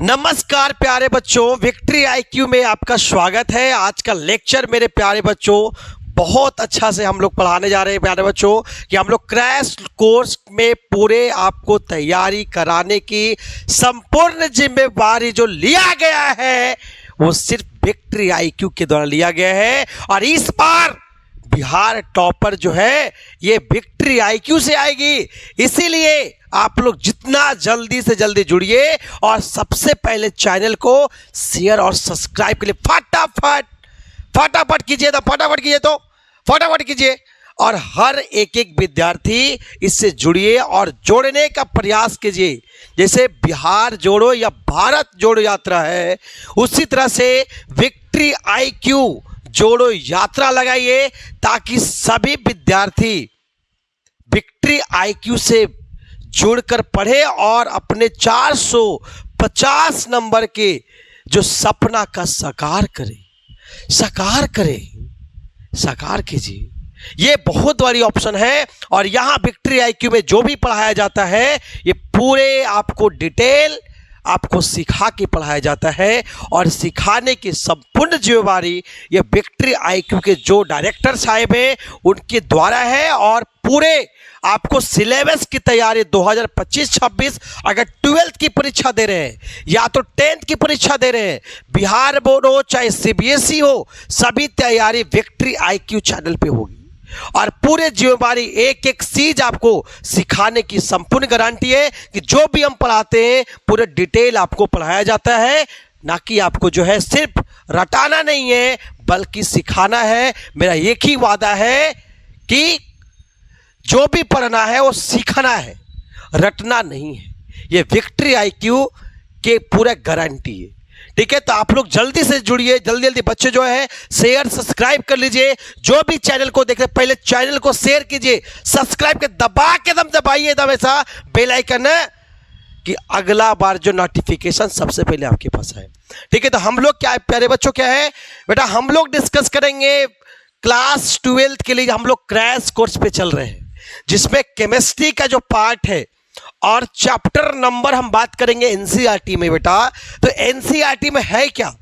नमस्कार प्यारे बच्चों, विक्ट्री आईक्यू में आपका स्वागत है। आज का लेक्चर मेरे प्यारे बच्चों बहुत अच्छा से हम लोग पढ़ाने जा रहे हैं प्यारे बच्चों कि हम लोग क्रैश कोर्स में पूरे आपको तैयारी कराने की संपूर्ण जिम्मेवारी जो लिया गया है वो सिर्फ विक्ट्री आईक्यू के द्वारा लिया गया है। और इस बार बिहार टॉपर जो है ये विक्ट्री आईक्यू से आएगी, इसीलिए आप लोग जितना जल्दी से जल्दी जुड़िए और सबसे पहले चैनल को शेयर और सब्सक्राइब के लिए फटाफट कीजिए। फटाफट कीजिए और हर एक विद्यार्थी इससे जुड़िए और जोड़ने का प्रयास कीजिए। जैसे बिहार जोड़ो या भारत जोड़ो यात्रा है, उसी तरह से विक्ट्री आईक्यू जोड़ो यात्रा लगाइए ताकि सभी विद्यार्थी विक्ट्री आईक्यू से जुड़कर पढ़े और अपने 450 नंबर के जो सपना का साकार कीजिए। ये बहुत बड़ी ऑप्शन है और यहाँ विक्ट्री आईक्यू में जो भी पढ़ाया जाता है ये पूरे आपको डिटेल आपको सिखा के पढ़ाया जाता है और सिखाने की संपूर्ण जिम्मेवारी ये विक्ट्री आईक्यू के जो डायरेक्टर साहब हैं उनके द्वारा है। और पूरे आपको सिलेबस की तैयारी 2025-26 अगर 12th की परीक्षा दे रहे हैं या तो 10th की परीक्षा दे रहे हैं, बिहार बोर्ड हो चाहे सीबीएसई हो, सभी तैयारी विक्ट्री आईक्यू चैनल पे होगी और पूरे जिम्मेवारी एक चीज आपको सिखाने की संपूर्ण गारंटी है कि जो भी हम पढ़ाते हैं पूरे डिटेल आपको पढ़ाया जाता है, ना कि आपको जो है सिर्फ रटाना नहीं है बल्कि सिखाना है। मेरा एक ही वादा है कि जो भी पढ़ना है वो सीखना है, रटना नहीं है। ये विक्ट्री आईक्यू के पूरा गारंटी है, ठीक है। तो आप लोग जल्दी से जुड़िए, जल्दी बच्चे जो है शेयर सब्सक्राइब कर लीजिए। जो भी चैनल को देख रहे पहले चैनल को शेयर कीजिए, सब्सक्राइब के दबा के दबाइए ऐसा बेल आइकन कि अगला बार जो नोटिफिकेशन सबसे पहले आपके पास आए, ठीक है। तो हम लोग क्या है प्यारे बच्चों, क्या है बेटा, हम लोग डिस्कस करेंगे क्लास 12th के लिए हम लोग क्रैश कोर्स पे चल रहे हैं जिसमें केमिस्ट्री का जो पार्ट है और चैप्टर नंबर हम बात करेंगे एनसीईआरटी में बेटा। तो एनसीईआरटी में है क्या,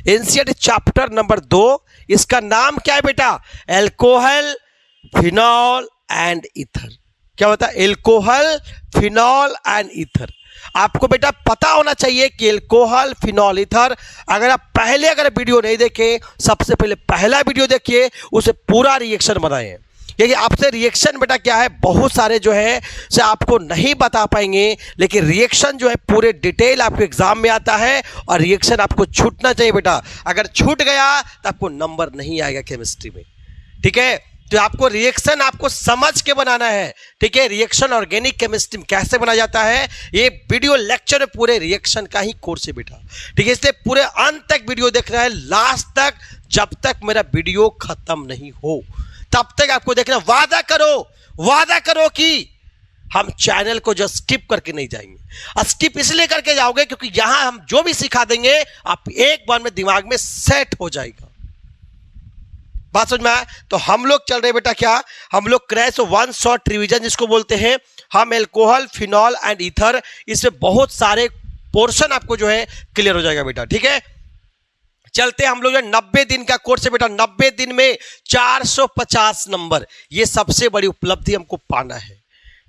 एनसीईआरटी चैप्टर नंबर 2, इसका नाम क्या है बेटा, एल्कोहल फिनॉल एंड ईथर। क्या होता है, एल्कोहल फिनॉल एंड ईथर। आपको बेटा पता होना चाहिए कि एल्कोहल फिनॉल ईथर, अगर आप पहले वीडियो नहीं देखे, सबसे पहले पहला वीडियो देखिए, उसे पूरा रिएक्शन बनाए क्योंकि आपसे रिएक्शन बेटा क्या है, बहुत सारे जो है से आपको नहीं बता पाएंगे, लेकिन रिएक्शन जो है पूरे डिटेल आपको एग्जाम में आता है और रिएक्शन आपको छूटना चाहिए बेटा। अगर छूट गया तो आपको नंबर नहीं आएगा केमिस्ट्री में, ठीक है। तो आपको रिएक्शन आपको समझ के बनाना है, ठीक है। रिएक्शन ऑर्गेनिक केमिस्ट्री में कैसे बनाया जाता है, ये वीडियो लेक्चर में पूरे रिएक्शन का ही कोर्स है बेटा, ठीक है। इसलिए पूरे अंत तक वीडियो देखना है, लास्ट तक, जब तक मेरा वीडियो खत्म नहीं हो तब तक आपको देखना। वादा करो कि हम चैनल को जो स्किप करके नहीं जाएंगे। स्किप इसलिए करके जाओगे क्योंकि यहां हम जो भी सिखा देंगे आप एक बार में दिमाग में सेट हो जाएगा। बात समझ में आया? तो हम लोग चल रहे बेटा क्या, हम लोग क्रैश वन शॉट रिवीजन जिसको बोलते हैं हम, एल्कोहल फिनॉल एंड ईथर, इसमें बहुत सारे पोर्शन आपको जो है क्लियर हो जाएगा बेटा, ठीक है। चलते हम लोग 90 दिन का कोर्स है बेटा, 90 दिन में 450 नंबर, ये सबसे बड़ी उपलब्धि हमको पाना है,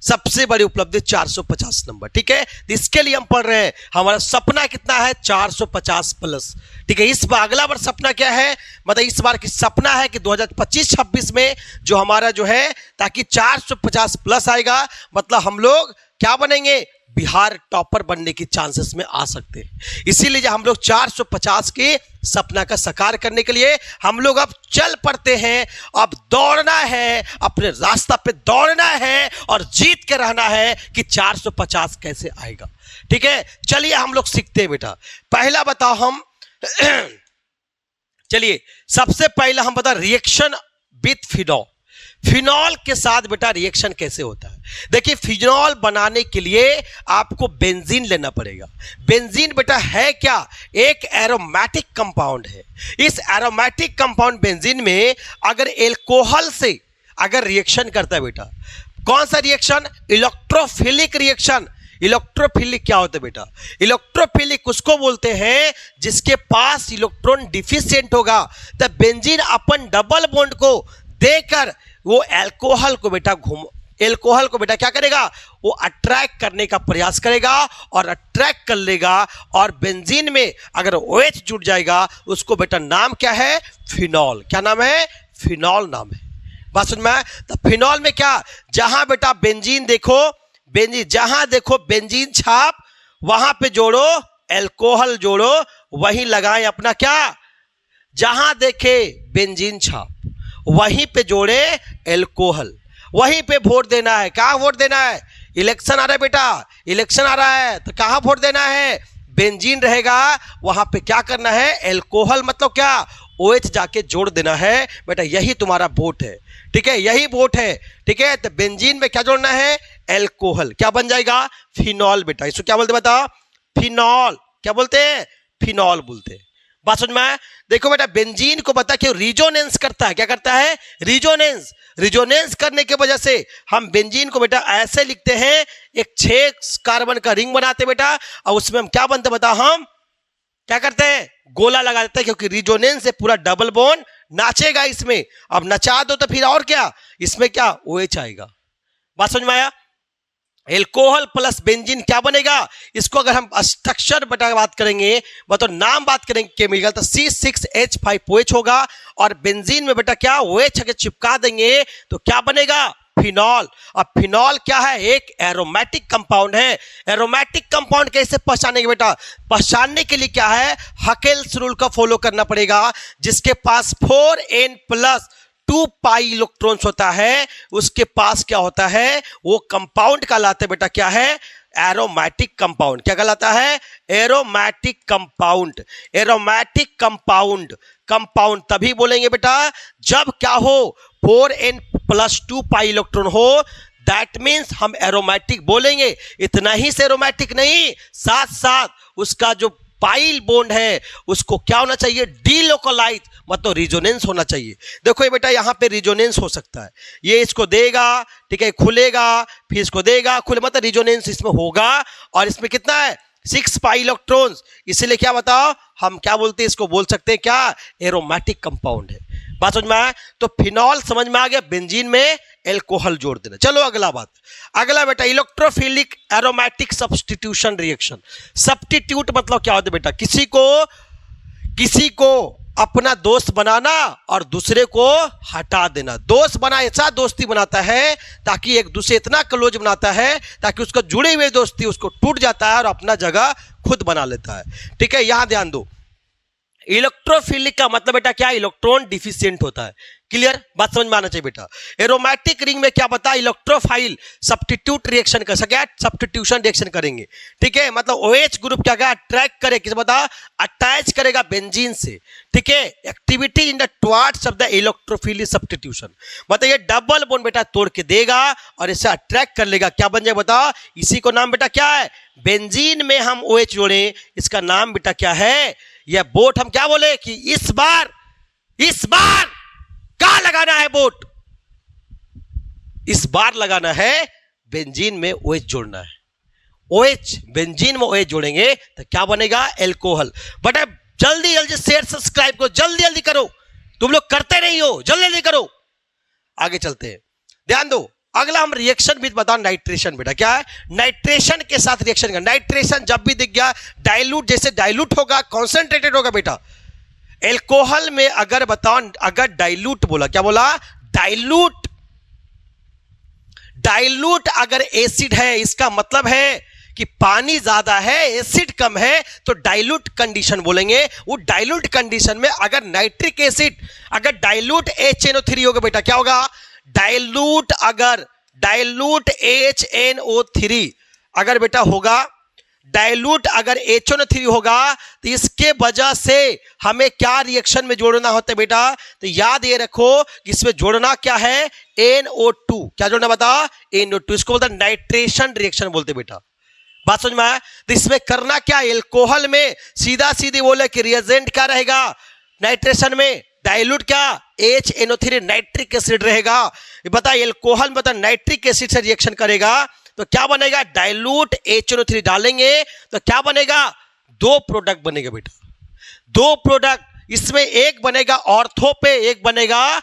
सबसे बड़ी उपलब्धि 450 नंबर, ठीक है। इसके लिए हम पढ़ रहे हैं, हमारा सपना कितना है 450 प्लस, ठीक है। इस बार अगला बार सपना क्या है, मतलब इस बार की सपना है कि 2025-26 में जो हमारा जो है ताकि 450 प्लस आएगा, मतलब हम लोग क्या बनेंगे, बिहार टॉपर बनने की चांसेस में आ सकते हैं। इसीलिए हम लोग 450 के सपना का साकार करने के लिए हम लोग अब चल पड़ते हैं। अब दौड़ना है, अपने रास्ता पे दौड़ना है और जीत के रहना है कि 450 कैसे आएगा, ठीक है। चलिए हम लोग सीखते हैं बेटा। पहला बताओ हम चलिए सबसे पहला हम बता रिएक्शन विथ फिनॉल, फिनॉल के साथ बेटा रिएक्शन कैसे होता है। देखिए फिनॉल बनाने के लिए आपको बेंजीन लेना पड़ेगा। बेंजीन बेटा है क्या, एक एरोमेटिक कंपाउंड है। इस एरोमेटिक कंपाउंड बेंजीन में अगर एल्कोहल से अगर रिएक्शन करता है बेटा, कौन सा रिएक्शन, इलेक्ट्रोफिलिक रिएक्शन, इलेक्ट्रोफिलिक क्या होता है बेटा? इलेक्ट्रोफिलिक उसको बोलते हैं जिसके पास इलेक्ट्रॉन डिफिशिएंट होगा। तो बेंजीन अपन डबल बॉन्ड को देकर वो अल्कोहल को बेटा क्या करेगा? वो अट्रैक्ट करने का प्रयास करेगा और अट्रैक्ट कर लेगा, और बेंजीन में अगर OH जुड़ जाएगा उसको बेटा नाम क्या है? फिनॉल। क्या नाम है? फिनॉल नाम है। बात समझ में आया? तो फिनॉल में क्या, जहां बेटा बेंजीन देखो, जहां देखो बेंजीन छाप, वहां पे जोड़ो अल्कोहल, जोड़ो वहीं लगाएं अपना क्या, जहां देखे बेंजीन छाप वहीं पे जोड़े अल्कोहल, वहीं पे वोट देना है। कहां वोट देना है? इलेक्शन आ रहा है बेटा, इलेक्शन आ रहा है तो कहां वोट देना है? बेंजीन रहेगा वहां पे क्या करना है? अल्कोहल मतलब क्या? OH जाके जोड़ देना है बेटा, यही तुम्हारा वोट है। ठीक है, यही वोट है। ठीक है, तो बेंजीन में क्या जोड़ना है? अल्कोहल। क्या बन जाएगा? फिनॉल बेटा। इसको क्या बोलते बता? फिनॉल। क्या बोलते हैं? फिनॉल बोलते हैं। बात समझ में आया? देखो बेटा, बेंजीन को बता क्यों रिजोनेंस करता है? क्या करता है? रिजोनेंस। रिजोनेंस करने की वजह से हम बेंजीन को बेटा ऐसे लिखते हैं, एक 6 कार्बन का रिंग बनाते बेटा, और उसमें हम क्या बनते बता? हम क्या करते हैं? गोला लगा देते हैं, क्योंकि रिजोनेंस से पूरा डबल बॉन्ड नाचेगा इसमें। अब नचा दो तो फिर और क्या, इसमें क्या OH आएगा। बात समझ में आया? एल्कोहल प्लस बेंजीन क्या बनेगा? इसको अगर हम स्ट्रक्चर बता बात करेंगे, मतलब नाम बात करेंगे केमिकल, तो C6H5OH होगा, और बेंजीन में बेटा क्या OH अगर चिपका देंगे तो क्या बनेगा? फिनॉल। अब फिनॉल क्या है? एक एरोमेटिक कंपाउंड है। एरोमेटिक कंपाउंड कैसे पहचानेंगे बेटा? पहचानने के लिए क्या है? हकेल्स रूल का फॉलो करना पड़ेगा। जिसके पास 4n+2 पाई इलेक्ट्रॉन्स होता है, उसके पास क्या होता है? वो कंपाउंड कहलाता है बेटा, क्या है? Aromatic compound. क्या कहलाता है? Aromatic compound. एरोमेटिक कंपाउंड तभी बोलेंगे बेटा जब क्या हो? 4n+2 पाई इलेक्ट्रॉन हो, दैट मीन्स हम एरोमेटिक बोलेंगे। इतना ही से एरोमेटिक नहीं, साथ साथ उसका जो पाइल बॉन्ड है उसको क्या होना चाहिए? डीलोकलाइज, मतलब रिजोनेंस होना चाहिए। देखो ये बेटा यहाँ पे रिजोनेंस हो सकता है, ये इसको देगा, ठीक है, खुलेगा, फिर इसको देगा, खुले, मतलब रिजोनेंस इसमें होगा। और इसमें कितना है? 6 पाई इलेक्ट्रॉन्स। इसीलिए क्या बताओ, हम क्या बोलते हैं? इसको बोल सकते हैं क्या? एरोमेटिक कंपाउंड है। बात समझ में आया? तो फिनॉल समझ में आ गया, बेंजीन में अल्कोहल जोड़ देना। चलो अगला बात, अगला बेटा electrophilic aromatic substitution reaction. Substitute मतलब क्या होता है बेटा? किसी को अपना दोस्त बनाना और दूसरे को हटा देना। दोस्त बना ऐसा दोस्ती बनाता है ताकि एक दूसरे इतना क्लोज बनाता है ताकि उसका जुड़े हुए दोस्ती उसको टूट जाता है और अपना जगह खुद बना लेता है। ठीक है, यहां ध्यान दो, इलेक्ट्रोफिलिक का मतलब बेटा क्या? इलेक्ट्रॉन डिफिशिएंट होता है। क्लियर? बात समझ में आना चाहिए बेटा। एरोमेटिक रिंग में क्या बता? इलेक्ट्रोफाइल सब्स्टिट्यूट रिएक्शन कर सके, सब्स्टिट्यूशन रिएक्शन करेंगे। ठीक है, मतलब OH ग्रुप क्या क्या अट्रैक्ट करे, किसे बता? अटैच करेगा बेंजीन से। ठीक है, activity in the towards of the electrophilic substitution, मतलब ये डबल बॉन्ड बेटा तोड़ के देगा और इसे अट्रैक्ट कर लेगा। क्या बन जाएगा बता? इसी को नाम बेटा क्या है? बेंजीन में हम OH जोड़े, इसका नाम बेटा क्या है? यह बोट हम क्या बोले कि इस बार क्या लगाना है? बोट इस बार लगाना है, बेंजीन में OH जोड़ना है। OH बेंजीन में OH जोड़ेंगे तो क्या बनेगा? अल्कोहल। बट जल्दी जल्दी शेयर सब्सक्राइब करो, जल्दी जल्दी करो, तुम लोग करते नहीं हो, जल्दी जल्दी करो। आगे चलते हैं, ध्यान दो। अगला हम रिएक्शन भी बताओ, नाइट्रेशन बेटा क्या है? नाइट्रेशन के साथ रिएक्शन का। नाइट्रेशन जब भी दिख गया डाइल्यूट, जैसे डाइल्यूट होगा कॉन्सेंट्रेटेड होगा बेटा। एल्कोहल में अगर बताओ, अगर डाइल्यूट बोला, क्या बोला? डाइल्यूट अगर एसिड है, इसका मतलब है कि पानी ज्यादा है, एसिड कम है, तो डाइल्यूट कंडीशन बोलेंगे। वो डाइल्यूट कंडीशन में अगर नाइट्रिक एसिड अगर डाइल्यूट HNO3 होगा बेटा, क्या होगा? डाइल्यूट HNO3 अगर बेटा होगा, डाइल्यूट अगर HNO3 होगा, तो इसके वजह से हमें क्या रिएक्शन में जोड़ना होता है बेटा? तो याद ये रखो कि इसमें जोड़ना क्या है? NO2। क्या जोड़ना बता? NO2। इसको बोलते हैं नाइट्रेशन रिएक्शन बोलते बेटा। बात समझ में आया? तो इसमें करना क्या? एल्कोहल में सीधा सीधी बोले कि रिएजेंट क्या रहेगा? नाइट्रेशन में डाइल्यूट क्या? HNO3 नाइट्रिक एसिड रहेगा। बता, एल्कोहल में बता नाइट्रिक एसिड से रिएक्शन करेगा तो क्या बनेगा, डाइल्यूट HNO3 डालेंगे तो क्या बनेगा, दो प्रोडक्ट बनेगा बेटा, दो प्रोडक्ट। इसमें एक बनेगा ऑर्थो पे, एक बनेगा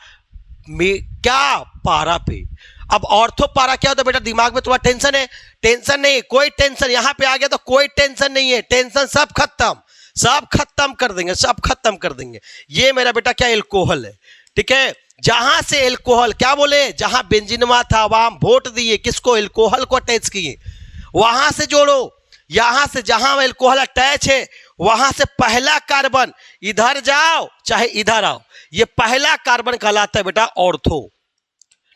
क्या, पारा पे। अब ऑर्थो पारा क्या होता है बेटा, दिमाग में थोड़ा टेंशन है, टेंशन नहीं, कोई टेंशन, यहां पे आ गया तो कोई टेंशन नहीं है, टेंशन सब खत्म, सब खत्म कर देंगे, सब खत्म कर देंगे। ये मेरा बेटा क्या, एल्कोहल है, ठीक है। जहां से एल्कोहल क्या बोले, जहां बेंजीनवा था वहां वोट दिए किसको, एल्कोहल को अटैच किए, वहां से जोड़ो, यहां से जहां एल्कोहल अटैच है वहां से पहला कार्बन इधर जाओ चाहे इधर आओ, ये पहला कार्बन कहलाता है बेटा ऑर्थो,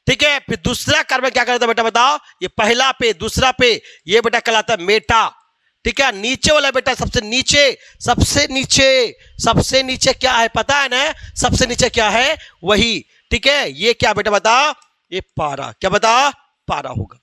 ठीक है। फिर दूसरा कार्बन क्या कहलाता है बेटा, बताओ, ये पहला पे दूसरा पे, ये बेटा कहलाता है मेटा, ठीक है। नीचे वाला बेटा सबसे नीचे, सबसे नीचे, सबसे नीचे क्या है पता है ना, सबसे नीचे क्या है वही, ठीक है। ये क्या बेटा बताओ, ये पारा, क्या बताओ, पारा होगा,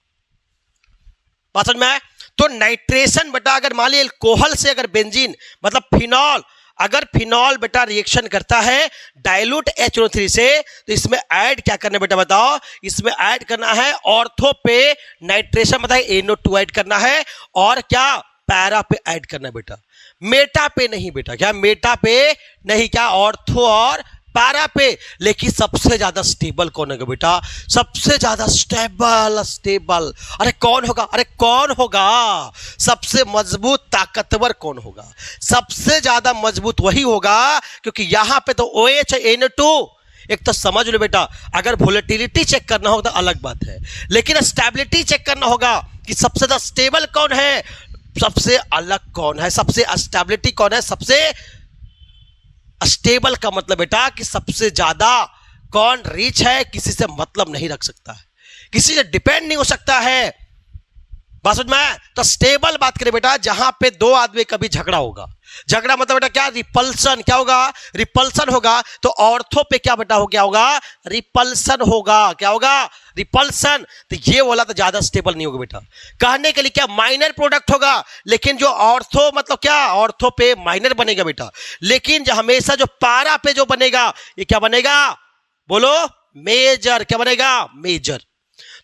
बात समझ में आया? तो नाइट्रेशन बेटा, अगर मान लीजिए अल्कोहल से अगर बेंजीन मतलब फिनॉल, अगर फिनॉल बेटा रिएक्शन करता है डाइल्यूट HNO3 से, तो इसमें ऐड क्या करना है बेटा बताओ, इसमें ऐड करना है ऑर्थो पे नाइट्रेशन बताइए NO2 ऐड करना है, और क्या, पैरा पे ऐड करना है बेटा, मेटा पे नहीं बेटा, क्या मेटा पे नहीं, क्या ऑर्थो और पैरा पे। लेकिन सबसे ज्यादा स्टेबल कौन होगा बेटा, सबसे ज्यादा स्टेबल, स्टेबल, अरे कौन होगा, अरे कौन होगा, सबसे मजबूत ताकतवर कौन होगा, सबसे ज्यादा मजबूत वही होगा, क्योंकि यहां पे तो OH है NO2। एक तो समझ लो बेटा, अगर वोलेटिलिटी चेक करना होगा तो अलग बात है, लेकिन स्टेबिलिटी चेक करना होगा कि सबसे ज्यादा स्टेबल कौन है, सबसे अलग कौन है, सबसे स्टेबिलिटी कौन है, सबसे स्टेबल का मतलब बेटा कि सबसे ज्यादा कौन रिच है, किसी से मतलब नहीं रख सकता है, किसी से डिपेंड नहीं हो सकता है, बात समझ में। तो स्टेबल बात करें बेटा, जहां पे दो आदमी कभी झगड़ा होगा, झगड़ा मतलब बेटा क्या, रिपल्सन, क्या होगा, रिपल्सन होगा, तो ऑर्थो पे क्या बेटा हो, क्या होगा, रिपल्सन होगा, क्या होगा, रिपल्सन। तो ये वाला तो ज्यादा स्टेबल नहीं होगा बेटा, कहने के लिए क्या, माइनर प्रोडक्ट होगा, लेकिन जो ऑर्थो मतलब क्या, ऑर्थो पे माइनर बनेगा बेटा, लेकिन जो हमेशा जो पारा पे जो बनेगा ये क्या बनेगा, बोलो, मेजर, क्या बनेगा, मेजर।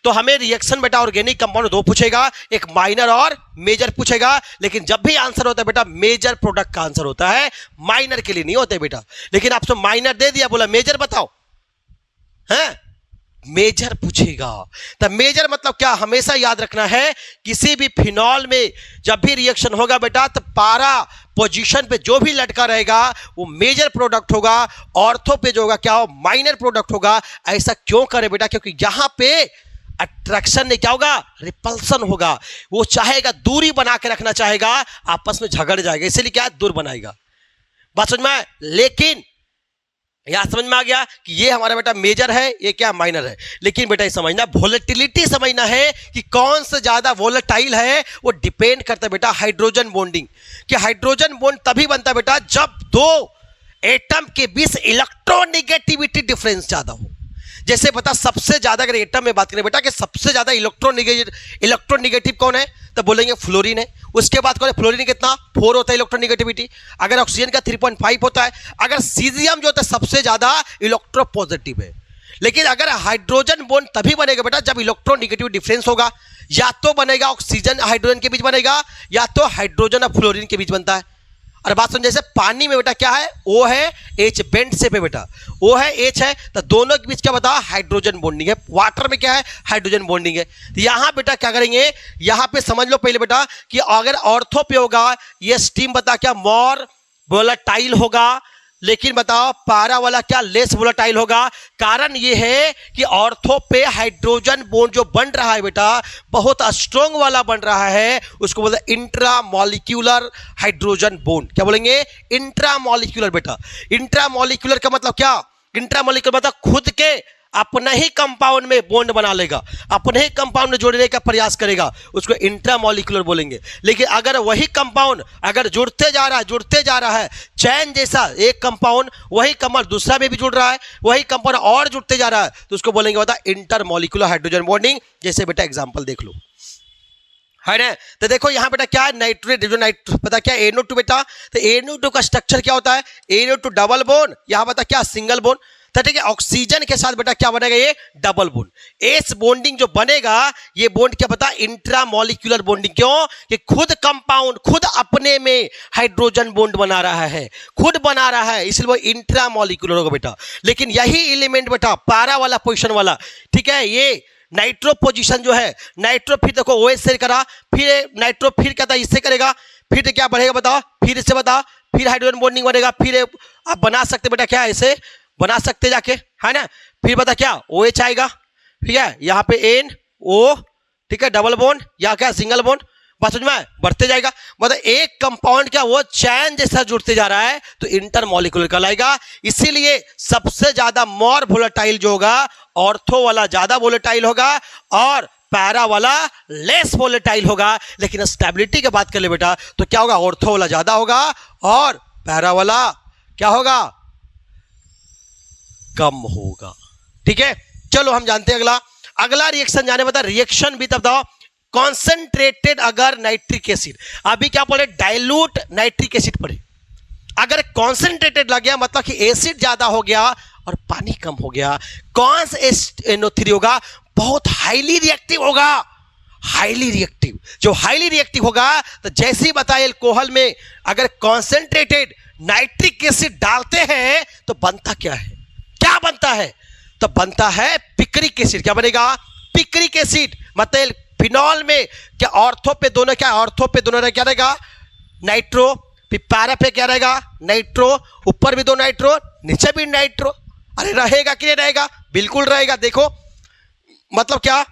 तो हमें रिएक्शन बेटा ऑर्गेनिक कंपाउंड दो पूछेगा, एक माइनर और मेजर पूछेगा, लेकिन जब भी आंसर होता है बेटा मेजर प्रोडक्ट का आंसर होता है, माइनर के लिए नहीं होता है बेटा। लेकिन आपसे माइनर दे दिया, बोला मेजर बताओ, हैं, मेजर पूछेगा। तो मेजर मतलब क्या, हमेशा याद रखना है, किसी भी फिनॉल में जब भी रिएक्शन होगा बेटा, तो पारा पोजीशन पे जो भी लटका रहेगा वो मेजर प्रोडक्ट होगा, ऑर्थो पे जो होगा क्या हो, माइनर प्रोडक्ट होगा। ऐसा क्यों करे बेटा, क्योंकि यहां पे अट्रैक्शन नहीं क्या होगा, रिपल्सन होगा, वो चाहेगा दूरी बना के रखना चाहेगा, आपस में झगड़ जाएगा, इसलिए क्या दूर बनाएगा, बात समझ में। लेकिन यहां समझ में आ गया कि ये हमारा बेटा मेजर है, ये क्या माइनर है। लेकिन बेटा ये समझना, वोलेटिलिटी समझना है कि कौन से ज्यादा वोलेटाइल है, वो डिपेंड करता है बेटा हाइड्रोजन बॉन्डिंग, कि हाइड्रोजन बॉन्ड तभी बनता है बेटा जब दो एटम के बीच इलेक्ट्रोनिगेटिविटी डिफरेंस ज्यादा हो। जैसे बता, सबसे ज्यादा अगर एटम में बात करें बेटा कि सबसे ज्यादा इलेक्ट्रोनिगेटिव कौन है, तो बोलेंगे फ्लोरीन है। उसके बाद कौन है, फ्लोरीन कितना 4 होता है इलेक्ट्रोनिगेटिविटी, अगर ऑक्सीजन का 3.5 होता है, अगर सीजियम जो होता है सबसे ज्यादा इलेक्ट्रोपॉजिटिव है। लेकिन अगर हाइड्रोजन बॉन्ड तभी बनेगा बेटा जब इलेक्ट्रोनिगेटिव डिफरेंस होगा, या तो बनेगा ऑक्सीजन हाइड्रोजन के बीच बनेगा, या तो हाइड्रोजन और फ्लोरीन के बीच बनता है। अरे बात सुन, जैसे पानी में बेटा क्या है, O है H, बेंड से पे बेटा O है H है, तो दोनों के बीच क्या बताओ, हाइड्रोजन बॉन्डिंग है। वाटर में क्या है, हाइड्रोजन बॉन्डिंग है। तो यहां बेटा क्या करेंगे, यहां पे समझ लो पहले बेटा कि अगर ऑर्थो पे होगा ये स्टीम बता क्या मोर वोलेटाइल होगा, लेकिन बताओ पारा वाला क्या लेस वोलेटाइल होगा। कारण ये है कि ऑर्थो पे हाइड्रोजन बॉन्ड जो बन रहा है बेटा बहुत स्ट्रॉन्ग वाला बन रहा है, उसको बोलते हैं इंट्रामॉलिक्यूलर हाइड्रोजन बॉन्ड। क्या बोलेंगे, इंट्रामॉलिक्यूलर बेटा। इंट्रामॉलिक्यूलर का मतलब क्या, इंट्रामॉलिक्यूलर मतलब खुद के अपने ही कंपाउंड में बॉन्ड बना लेगा, अपने ही कंपाउंड में जोड़ने का प्रयास करेगा, उसको इंट्रामॉलिक्यूलर बोलेंगे। लेकिन अगर वही कंपाउंड अगर जुड़ते जा रहा है चैन जैसा, एक कंपाउंड वही कंपाउंड दूसरा में भी जुड़ रहा है, वही कंपाउंड और जुड़ते जा रहा है, तो उसको बोलेंगे बता इंटरमॉलिक्यूलर हाइड्रोजन बॉन्डिंग। जैसे बेटा एग्जांपल देख लो, है ना। तो देखो यहां बेटा क्या है, नाइट्रेट जो पता क्या NO2 बेटा, तो NO2 का स्ट्रक्चर क्या होता है, NO2 डबल बॉन्ड, यहां बता क्या सिंगल बॉन्ड। तो ठीक है, ऑक्सीजन के साथ बेटा क्या बनेगा, ये डबल बॉन्ड। एस बॉन्डिंग जो बनेगा ये बॉन्ड क्या पता, इंट्रामॉलिक्यूलर बॉन्डिंग। क्यों कि खुद कंपाउंड खुद अपने में हाइड्रोजन बॉन्ड बना रहा है, खुद बना रहा है, इसलिए वो इंट्रामॉलिक्यूलर होगा बेटा। लेकिन यही एलिमेंट बेटा पैरा वाला पोजीशन वाला, ठीक है, ये नाइट्रो पोजीशन जो है, नाइट्रो फिर देखो OH से करा, फिर नाइट्रो फिर क्या था इससे करेगा, फिर क्या बढ़ेगा बताओ, फिर इससे बताओ, फिर हाइड्रोजन बॉन्डिंग बनेगा, फिर आप बना सकते बेटा क्या ऐसे बना सकते जाके, है ना। फिर बता क्या OH आएगा, ठीक है, यहाँ पे NO, ठीक है, डबल बॉन्ड या क्या सिंगल बॉन्ड, बात समझ में बढ़ते जाएगा। मतलब एक कंपाउंड क्या वो चैन जैसा जुड़ते जा रहा है तो इंटरमॉलिक्यूलर कहलाएगा। इसीलिए सबसे ज्यादा मोर वोलेटाइल जो होगा, ऑर्थो वाला ज्यादा वोलेटाइल होगा और पैरा वाला लेस वोलेटाइल होगा। लेकिन स्टेबिलिटी की बात कर ले बेटा तो क्या होगा, ऑर्थो वाला ज्यादा होगा और पैरा वाला क्या होगा, कम होगा। ठीक है, चलो हम जानते हैं अगला रिएक्शन जाने बता, रिएक्शन भी तब बताओ कॉन्सेंट्रेटेड अगर नाइट्रिक एसिड, अभी क्या पढ़े डाइल्यूट नाइट्रिक एसिड पढ़े, अगर कॉन्सेंट्रेटेड लग गया मतलब कि एसिड ज्यादा हो गया और पानी कम हो गया, कौन सा NO3 होगा, बहुत हाईली रिएक्टिव होगा। हाईली रिएक्टिव, जो हाईली रिएक्टिव होगा तो जैसे ही बताया अल्कोहल में अगर कॉन्सेंट्रेटेड नाइट्रिक एसिड डालते हैं तो बनता क्या है, क्या बनता है, तो बनता है पिक्रिक एसिड। क्या बनेगा, पिक्रिक एसिड। मतलब फिनॉल में क्या ऑर्थो पे दोनों क्या, ऑर्थो पे दोनों क्या रहेगा नाइट्रो, फिर पैरा पे क्या रहेगा नाइट्रो, ऊपर भी दो नाइट्रो नीचे भी नाइट्रो। अरे रहेगा कि नहीं रहेगा, बिल्कुल रहेगा। देखो मतलब क्या,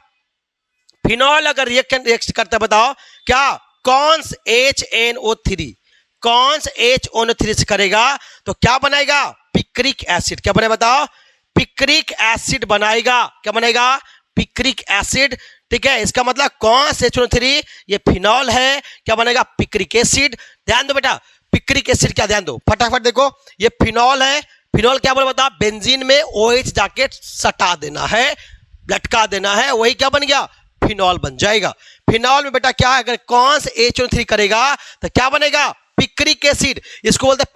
फिनॉल अगर रिएक्ट करता है बताओ क्या, कौन HNO3, कौन HNO3 से करेगा तो क्या बनाएगा, पिक्रिक एसिड। क्या बनेगा बताओ, पिक्रिक एसिड बनाएगा। क्या बनेगा, पिक्रिक एसिड। ठीक है, इसका मतलब कौन सा HNO3, ये फिनॉल है, क्या बनेगा पिक्रिक एसिड। ध्यान दो बेटा, पिक्रिक एसिड क्या, ध्यान दो फटाफट देखो, ये फिनॉल है, फिनॉल क्या बोले बता, बेंजीन में OH जाके सटा देना है, लटका देना है, वही क्या बन गया, फिनॉल बन जाएगा। फिनॉल में बेटा क्या है, अगर कौन सा HNO3 करेगा तो क्या बनेगा, पिक्रिक एसिड। इसको बोलते हैं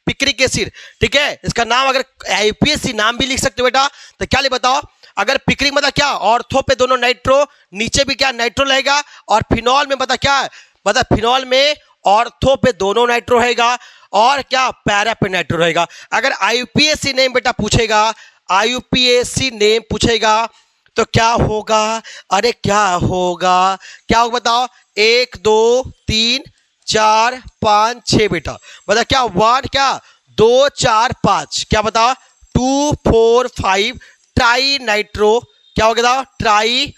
पिक्रिक एसिड। ठीक है, इसका नाम अगर IUPAC नाम भी लिख सकते हो बेटा तो क्या ले बताओ, अगर पिक्रिक मतलब क्या, ऑर्थो पे दोनों नाइट्रो, नीचे भी क्या नाइट्रो रहेगा, और फिनॉल में बता क्या है, बता फिनॉल में ऑर्थो पे दोनों नाइट्रो रहेगा और क्या पैरा पे नाइट्रो रहेगा। अगर IUPAC नेम बेटा पूछेगा, IUPAC नेम पूछेगा तो क्या होगा, अरे क्या होगा, क्या होगा बताओ, 1 2 3 4 5 6 बेटा, बता क्या 1 क्या 2 4 5, क्या बताओ 2 4 5 ट्राई नाइट्रो। क्या हो गया, ट्राई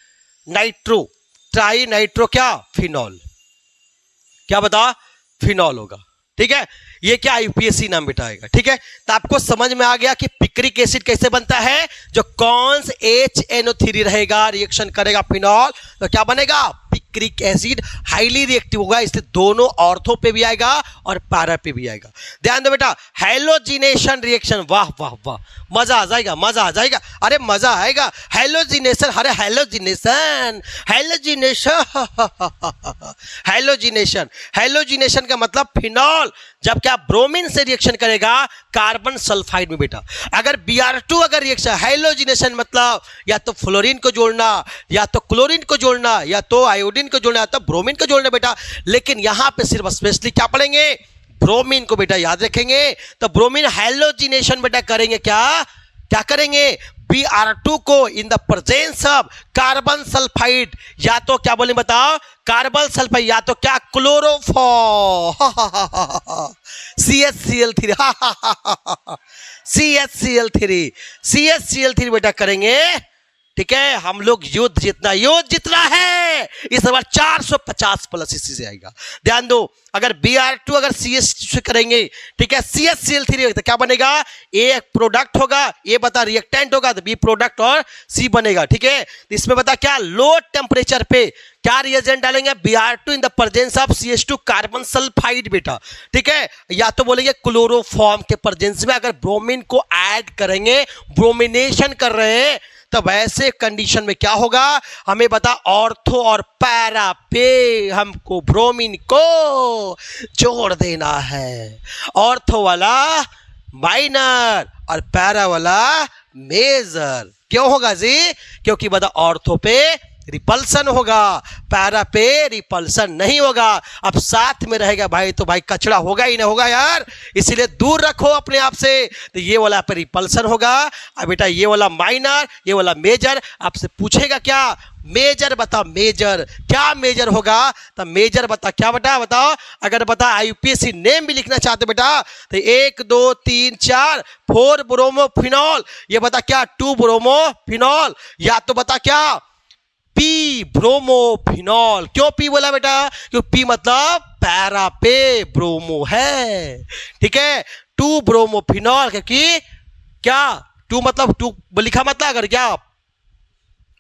नाइट्रो क्या, फिनॉल। क्या बता, फिनॉल होगा। ठीक है, ये क्या IUPAC नाम बिठाएगा। ठीक है, तो आपको समझ में आ गया कि पिक्रिक एसिड कैसे बनता है, जो कौन सा HNO3 रहेगा रिएक्शन करेगा फिनॉल तो क्या बनेगा, पिक्रिक एसिड। हाईली रिएक्टिव होगा, इसलिए दोनों ऑर्थो पे भी आएगा और पैरा पे भी आएगा। ध्यान दो बेटा, हैलोजिनेशन रिएक्शन, वाह वाह वाह, मजा आ जाएगा, मजा आ जाएगा, अरे मजा आएगा। हैलोजिनेशन, अरे हैलोजिनेशन का मतलब फिनॉल जब क्या ब्रोमीन से रिएक्शन करेगा कार्बन सल्फाइड में बेटा। अगर Br2 अगर रिएक्शन, हैलोजिनेशन मतलब या तो फ्लोरीन को जोड़ना, या तो क्लोरीन को जोड़ना, या तो आयोडीन को जोड़ना, या तो ब्रोमीन को जोड़ना बेटा। लेकिन यहां पे सिर्फ स्पेशली क्या पढ़ेंगे, ब्रोमीन को बेटा याद रखेंगे। तो ब्रोमीन हैलोजिनेशन बेटा करेंगे, क्या करेंगे, Br2 को इन the presence of carbon sulphide, या तो क्या बोले बताओ कार्बन सल्फाइड, या तो क्या क्लोरोफॉर्म CHCl3 बेटा करेंगे। ठीक है, हम लोग युद्ध जितना है इस बार 450 प्लस इसी से आएगा। ध्यान दो, अगर Br2 अगर CH करेंगे, ठीक है, CHCl3 तो क्या बनेगा, A प्रोडक्ट होगा, A बता रिएक्टेंट होगा, तो B प्रोडक्ट और C बनेगा। ठीक है, तो इसमें बता क्या लो टेम्परेचर पे क्या रिएजेंट डालेंगे, Br2 in the presence of CH2 carbon sulphide बेटा। ठीक है, या तो बोलेंगे क्लोरोफॉर्म के प्रेजेंस में अगर ब्रोमीन को ऐड करेंगे, ब्रोमिनेशन कर रहे हैं, तब ऐसे कंडीशन में क्या होगा, हमें बता ऑर्थो और पैरा पे हमको ब्रोमीन को जोड़ देना है। ऑर्थो वाला माइनर और पैरा वाला मेजर। क्यों होगा जी? क्योंकि बता ऑर्थो पे रिपल्सन होगा, पैरा पे रिपल्सन नहीं होगा। अब साथ में रहेगा भाई तो भाई कचड़ा होगा ही ना होगा यार, इसीलिए दूर रखो अपने आप से। तो ये वाला पे रिपल्सन होगा। अब बेटा ये वाला माइनर, ये वाला मेजर। आपसे पूछेगा क्या? मेजर बता, मेजर क्या मेजर होगा? तो मेजर बता क्या बेटा, बताओ। अगर बता आईयूपीएससी नेम भी लिखना चाहते बेटा तो 1 2 3 4 4 ब्रोमोफिनॉल, ये बता क्या 2 ब्रोमोफिनॉल, या तो बता क्या पी ब्रोमोफिनॉल। क्यों पी बोला बेटा? क्योंकि पी मतलब पैरा पे ब्रोमो है, ठीक है। 2 ब्रोमोफिनॉल, क्योंकि क्या 2 मतलब 2 लिखा मतलब अगर क्या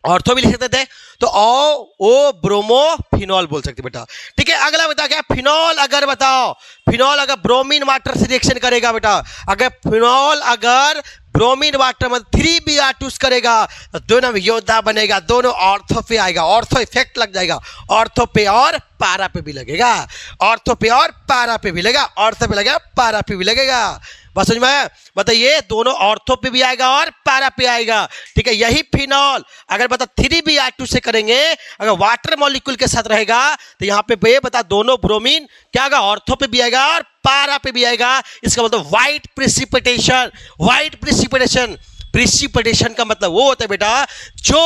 ऑर्थो भी लिख सकते थे तो ओ ब्रोमोफिनॉल बोल सकते बेटा, ठीक है। अगला बता क्या? फिनॉल अगर बताओ, फिनॉल अगर ब्रोमीन वाटर से रिएक्शन करेगा बेटा, अगर फिनॉल अगर ब्रोमीन वाटर में 3Br2 करेगा तो दोनों में योद्धा बनेगा, दोनों ऑर्थो पे आएगा, ऑर्थो इफेक्ट लग जाएगा, ऑर्थो पे और पैरा पे भी लगेगा, ऑर्थो पे और पैरा पे भी लगेगा, ऑर्थो पे लगेगा पैरा पे भी लगेगा। बस समझ में? बताइए दोनों ऑर्थो पे भी आएगा और पैरा पे आएगा, ठीक है। यही फिनॉल अगर बता 3Br2 से करेंगे, अगर वाटर मॉलिक्यूल के साथ रहेगा तो यहाँ पे बता दोनों ब्रोमीन क्या आएगा, ऑर्थो पे भी आएगा और पैरा पे भी आएगा। इसका मतलब white precipitation. White precipitation, precipitation का मतलब वो होता है बेटा जो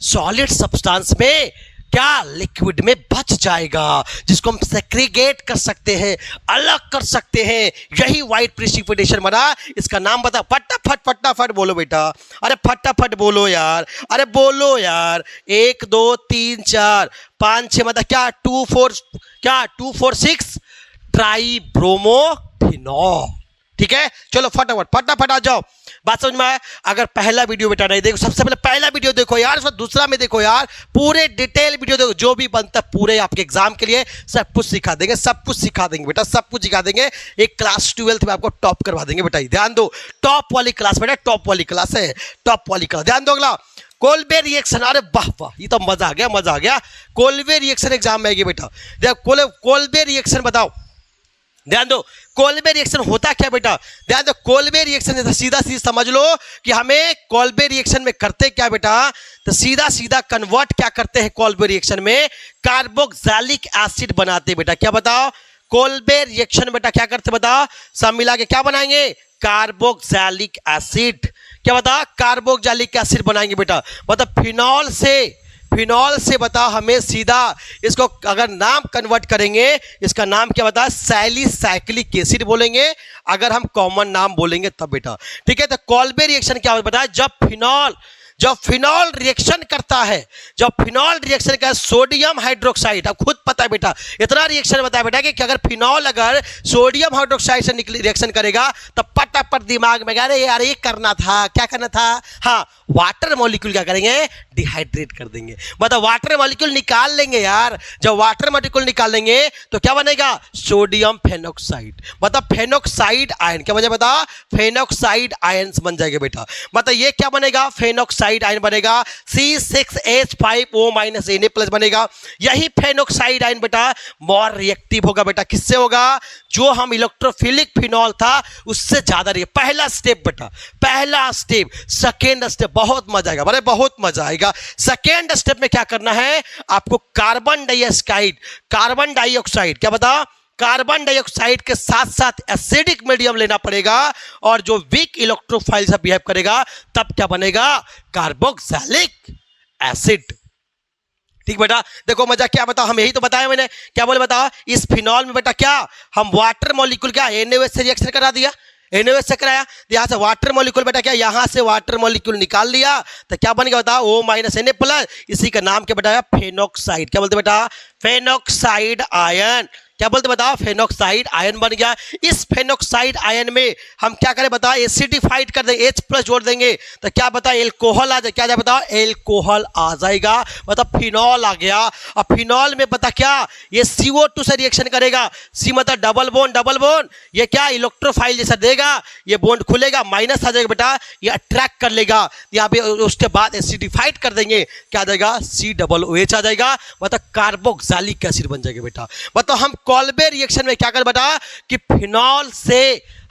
सॉलिड सब्सटेंस में क्या लिक्विड में बच जाएगा, जिसको हम सेग्रीगेट कर सकते हैं, अलग कर सकते हैं, यही व्हाइट प्रेसिपिटेशन बना। इसका नाम बता, फटाफट फटाफट बोलो बेटा, अरे फटाफट बोलो यार, अरे बोलो यार। 1 2 3 4 5 6 मतलब क्या 2 4 6 ट्राई ब्रोमोफिनॉल, ठीक है। चलो फटाफट फटाफट आ जाओ, बात समझ में आया? अगर पहला वीडियो बेटा नहीं देखो, सबसे पहले पहला वीडियो देखो यार, उसमें दूसरा में देखो यार, पूरे डिटेल वीडियो देखो, जो भी बनता है पूरे आपके एग्जाम के लिए सब कुछ सिखा देंगे, सब कुछ सिखा देंगे बेटा, सब कुछ सिखा देंगे। एक क्लास 12th में आपको टॉप करवा देंगे बेटा, ध्यान दो, टॉप वाली क्लास बेटा, टॉप वाली क्लास है, टॉप वाली क्लास, ध्यान दो। अगला कोल्बे रिएक्शन, अरे वाह वाह, ये तो मजा आ गया, मजा आ गया। कोल्बे रिएक्शन एग्जाम में आएगी बेटा, कोल्बे रिएक्शन बताओ, ध्यान दो। कोल्बे रिएक्शन होता क्या बेटा? ध्यान दो, कोल्बे रिएक्शन सीधा सीधा समझ लो कि हमें कोल्बे रिएक्शन में करते क्या बेटा, तो सीधा सीधा कन्वर्ट क्या करते हैं कोल्बे रिएक्शन में, कार्बोक्सिलिक एसिड बनाते बेटा। क्या बताओ? कोल्बे रिएक्शन बेटा क्या करते बताओ? सब मिला के क्या बनाएंगे? Carboxylic acid. क्या बता? कार्बोक्सिलिक एसिड बनाएंगे बेटा। मतलब फिनॉल से बता हमें सीधा इसको अगर नाम कन्वर्ट करेंगे, इसका नाम क्या बता? सैलिसाइक्लिक एसिड बोलेंगे, अगर हम कॉमन नाम बोलेंगे तब बेटा, ठीक है। तो कोल्बे रिएक्शन क्या बता? जब फिनॉल रिएक्शन करता है, जब फिनॉल रिएक्शन का सोडियम हाइड्रोक्साइड, अब खुद पता है बेटा, इतना रिएक्शन बताया बेटा कि अगर फिनॉल अगर सोडियम हाइड्रोक्साइड से रिएक्शन करेगा तब पटापट दिमाग में अरे यार ये करना था, क्या करना था? हाँ, वाटर मॉलिक्यूल क्या करेंगे? डिहाइड्रेट कर देंगे, मतलब वाटर मॉलिक्यूल निकाल लेंगे यार। जब वाटर मॉलिक्यूल निकाल लेंगे तो क्या बनेगा? सोडियम फेनोक्साइड, मतलब फेनोक्साइड आयन। क्या बनेगा बता? फेनोक्साइड आयन बन जाएगा बेटा। मतलब ये क्या बनेगा? फेनोक्साइड आयन बनेगा, C6H5O- Na+ बनेगा। यही फेनोक्साइड आयन बेटा मोर रिएक्टिव होगा बेटा, किससे होगा? जो हम इलेक्ट्रोफिलिक फिनॉल था उससे ज्यादा रही। पहला स्टेप बेटा, पहला स्टेप। सेकेंड स्टेप बहुत मजा आएगा, बड़े बहुत मजा आएगा। सेकेंड स्टेप में क्या करना है आपको? कार्बन डाइऑक्साइड, क्या बता? कार्बन डाइऑक्साइड के साथ साथ एसिडिक मीडियम लेना पड़ेगा, और जो वीक इलेक्ट्रोफाइल से बिहेव करेगा तब क्या बनेगा? Carboxylic acid. ठीक बेटा, देखो मजा क्या बता, हम यही तो बताया मैंने, क्या बोले बता? इस फिनॉल में बेटा क्या हम वाटर मॉलिक्यूल क्या NaOH से रिएक्शन करा दिया, NaOH से कराया, यहां से वाटर मॉलिक्यूल बेटा क्या यहां से वाटर मॉलिक्यूल निकाल लिया तो क्या बन गया बता? O- Na+, इसी का नाम क्या बेटा? फेनोक्साइड। क्या बोलते बेटा? Phenoxide ion. क्या बोलते बताओ? फेनोक्साइड आयन बन गया। इस फेनोक्साइड आयन में हम क्या करें बता? एसिडिफाइड कर देंगे, H+ जोड़ देंगे तो क्या बता? एल्कोहल आ जाए, क्या जाए बताओ? एल्कोहल आ जाएगा, मतलब फिनॉल आ गया। अब फिनॉल में बता क्या? ये CO2 से रिएक्शन करेगा, C मतलब डबल बॉन्ड, ये क्या इलेक्ट्रोफाइल जैसा देगा, ये बॉन्ड खुलेगा, माइनस आ जाएगा बेटा, ये अट्रैक्ट कर लेगा यहाँ पे, उसके बाद एसिडिफाइड कर देंगे, क्या आ जाएगा? COOH आ जाएगा, मतलब कार्बोक्सिलिक एसिड बन जाएगा बेटा। मतलब हम कोल्बे रिएक्शन में क्या कर बेटा कि फिनॉल से